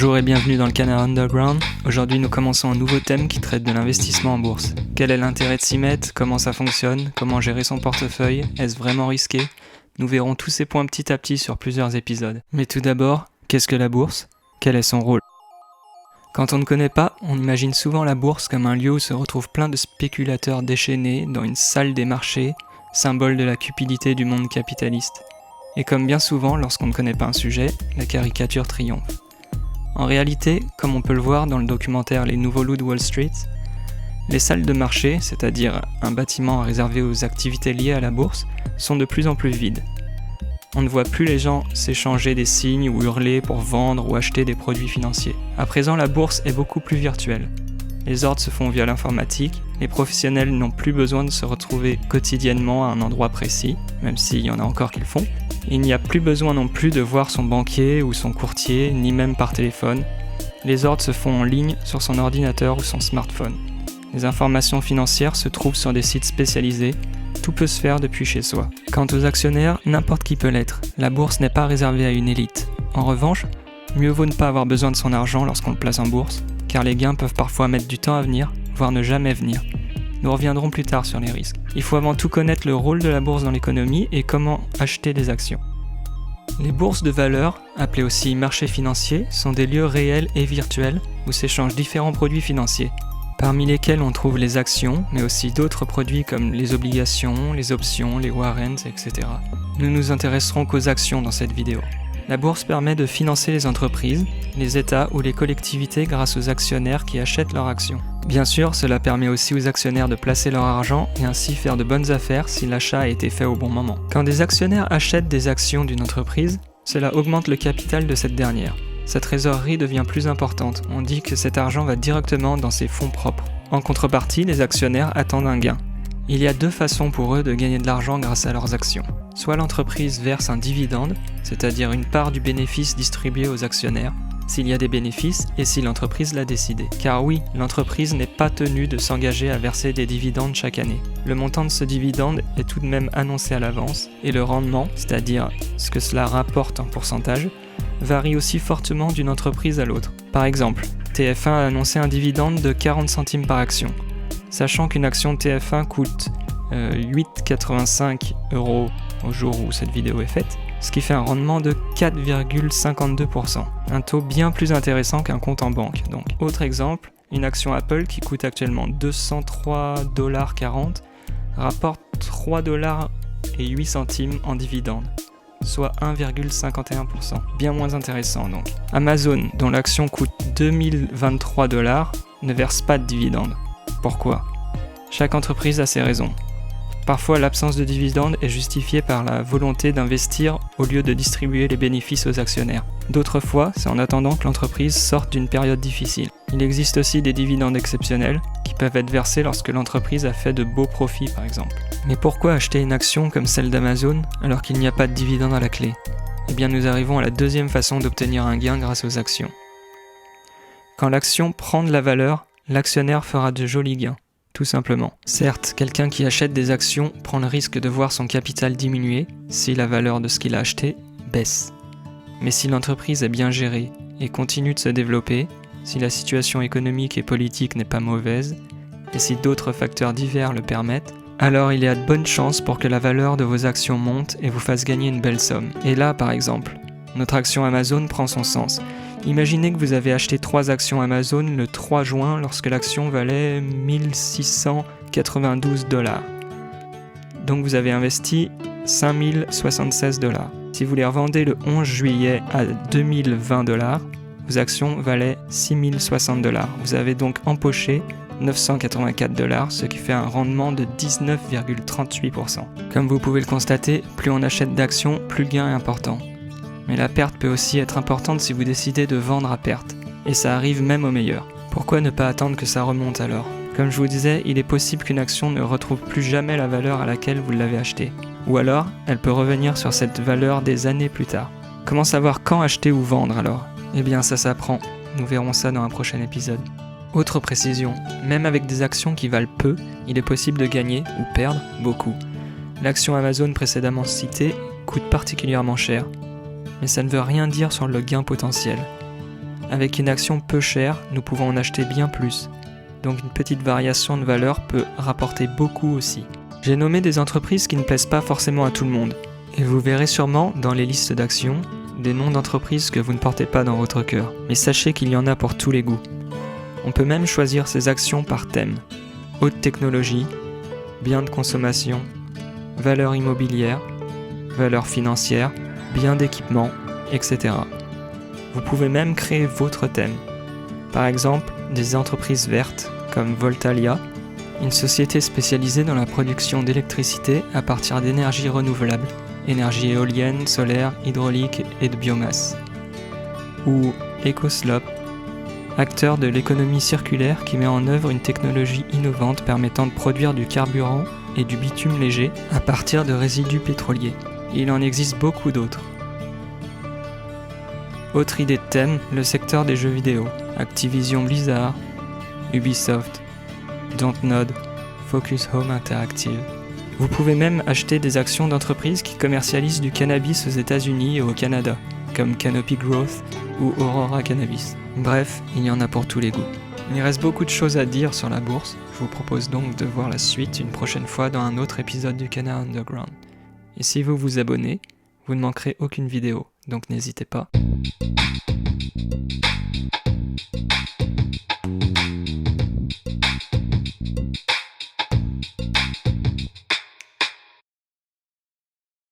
Bonjour et bienvenue dans le Canard Underground. Aujourd'hui nous commençons un nouveau thème qui traite de l'investissement en bourse. Quel est l'intérêt de s'y mettre? Comment ça fonctionne? Comment gérer son portefeuille? Est-ce vraiment risqué? Nous verrons tous ces points petit à petit sur plusieurs épisodes. Mais tout d'abord, qu'est-ce que la bourse? Quel est son rôle? Quand on ne connaît pas, on imagine souvent la bourse comme un lieu où se retrouvent plein de spéculateurs déchaînés dans une salle des marchés, symbole de la cupidité du monde capitaliste. Et comme bien souvent lorsqu'on ne connaît pas un sujet, la caricature triomphe. En réalité, comme on peut le voir dans le documentaire Les Nouveaux Loups de Wall Street, les salles de marché, c'est-à-dire un bâtiment réservé aux activités liées à la bourse, sont de plus en plus vides. On ne voit plus les gens s'échanger des signes ou hurler pour vendre ou acheter des produits financiers. À présent, la bourse est beaucoup plus virtuelle. Les ordres se font via l'informatique, les professionnels n'ont plus besoin de se retrouver quotidiennement à un endroit précis, même s'il y en a encore qui le font. Il n'y a plus besoin non plus de voir son banquier ou son courtier, ni même par téléphone. Les ordres se font en ligne sur son ordinateur ou son smartphone. Les informations financières se trouvent sur des sites spécialisés. Tout peut se faire depuis chez soi. Quant aux actionnaires, n'importe qui peut l'être. La bourse n'est pas réservée à une élite. En revanche, mieux vaut ne pas avoir besoin de son argent lorsqu'on le place en bourse, car les gains peuvent parfois mettre du temps à venir, voire ne jamais venir. Nous reviendrons plus tard sur les risques. Il faut avant tout connaître le rôle de la bourse dans l'économie et comment acheter des actions. Les bourses de valeur, appelées aussi marchés financiers, sont des lieux réels et virtuels où s'échangent différents produits financiers, parmi lesquels on trouve les actions, mais aussi d'autres produits comme les obligations, les options, les warrants, etc. Nous nous intéresserons qu'aux actions dans cette vidéo. La bourse permet de financer les entreprises, les États ou les collectivités grâce aux actionnaires qui achètent leurs actions. Bien sûr, cela permet aussi aux actionnaires de placer leur argent et ainsi faire de bonnes affaires si l'achat a été fait au bon moment. Quand des actionnaires achètent des actions d'une entreprise, cela augmente le capital de cette dernière. Sa trésorerie devient plus importante. On dit que cet argent va directement dans ses fonds propres. En contrepartie, les actionnaires attendent un gain. Il y a deux façons pour eux de gagner de l'argent grâce à leurs actions. Soit l'entreprise verse un dividende, c'est-à-dire une part du bénéfice distribué aux actionnaires, s'il y a des bénéfices et si l'entreprise l'a décidé. Car oui, l'entreprise n'est pas tenue de s'engager à verser des dividendes chaque année. Le montant de ce dividende est tout de même annoncé à l'avance et le rendement, c'est-à-dire ce que cela rapporte en pourcentage, varie aussi fortement d'une entreprise à l'autre. Par exemple, TF1 a annoncé un dividende de 40 centimes par action. Sachant qu'une action de TF1 coûte 8,85 € au jour où cette vidéo est faite, ce qui fait un rendement de 4,52%. Un taux bien plus intéressant qu'un compte en banque. Donc, autre exemple, une action Apple qui coûte actuellement 203,40 $ rapporte 3,08 $ en dividende, soit 1,51%. Bien moins intéressant donc. Amazon, dont l'action coûte 2023 $, ne verse pas de dividende. Pourquoi? Chaque entreprise a ses raisons. Parfois, l'absence de dividende est justifiée par la volonté d'investir au lieu de distribuer les bénéfices aux actionnaires. D'autres fois, c'est en attendant que l'entreprise sorte d'une période difficile. Il existe aussi des dividendes exceptionnels qui peuvent être versés lorsque l'entreprise a fait de beaux profits, par exemple. Mais pourquoi acheter une action comme celle d'Amazon alors qu'il n'y a pas de dividende à la clé? Eh bien, nous arrivons à la deuxième façon d'obtenir un gain grâce aux actions. Quand l'action prend de la valeur, l'actionnaire fera de jolis gains. Tout simplement. Certes, quelqu'un qui achète des actions prend le risque de voir son capital diminuer si la valeur de ce qu'il a acheté baisse. Mais si l'entreprise est bien gérée et continue de se développer, si la situation économique et politique n'est pas mauvaise, et si d'autres facteurs divers le permettent, alors il y a de bonnes chances pour que la valeur de vos actions monte et vous fasse gagner une belle somme. Et là, par exemple, notre action Amazon prend son sens. Imaginez que vous avez acheté 3 actions Amazon le 3 juin lorsque l'action valait 1692 $. Donc vous avez investi 5076 $. Si vous les revendez le 11 juillet à 2020 $, vos actions valaient 6060 $. Vous avez donc empoché 984 $, ce qui fait un rendement de 19,38%. Comme vous pouvez le constater, plus on achète d'actions, plus le gain est important. Mais la perte peut aussi être importante si vous décidez de vendre à perte, et ça arrive même au meilleur. Pourquoi ne pas attendre que ça remonte alors? Comme je vous disais, il est possible qu'une action ne retrouve plus jamais la valeur à laquelle vous l'avez achetée. Ou alors, elle peut revenir sur cette valeur des années plus tard. Comment savoir quand acheter ou vendre alors? Eh bien ça s'apprend, nous verrons ça dans un prochain épisode. Autre précision, même avec des actions qui valent peu, il est possible de gagner ou perdre beaucoup. L'action Amazon précédemment citée coûte particulièrement cher, mais ça ne veut rien dire sur le gain potentiel. Avec une action peu chère, nous pouvons en acheter bien plus. Donc une petite variation de valeur peut rapporter beaucoup aussi. J'ai nommé des entreprises qui ne plaisent pas forcément à tout le monde. Et vous verrez sûrement dans les listes d'actions des noms d'entreprises que vous ne portez pas dans votre cœur. Mais sachez qu'il y en a pour tous les goûts. On peut même choisir ces actions par thème. Haute technologie, biens de consommation, valeur immobilière, valeur financière, biens d'équipement, etc. Vous pouvez même créer votre thème. Par exemple, des entreprises vertes comme Voltalia, une société spécialisée dans la production d'électricité à partir d'énergies renouvelables, énergie éolienne, solaire, hydraulique et de biomasse. Ou EcoSlop, acteur de l'économie circulaire qui met en œuvre une technologie innovante permettant de produire du carburant et du bitume léger à partir de résidus pétroliers. Il en existe beaucoup d'autres. Autre idée de thème, le secteur des jeux vidéo. Activision Blizzard, Ubisoft, Dontnod, Focus Home Interactive. Vous pouvez même acheter des actions d'entreprises qui commercialisent du cannabis aux États-Unis et au Canada, comme Canopy Growth ou Aurora Cannabis. Bref, il y en a pour tous les goûts. Il reste beaucoup de choses à dire sur la bourse. Je vous propose donc de voir la suite une prochaine fois dans un autre épisode du Canard Underground. Et si vous vous abonnez, vous ne manquerez aucune vidéo, donc n'hésitez pas.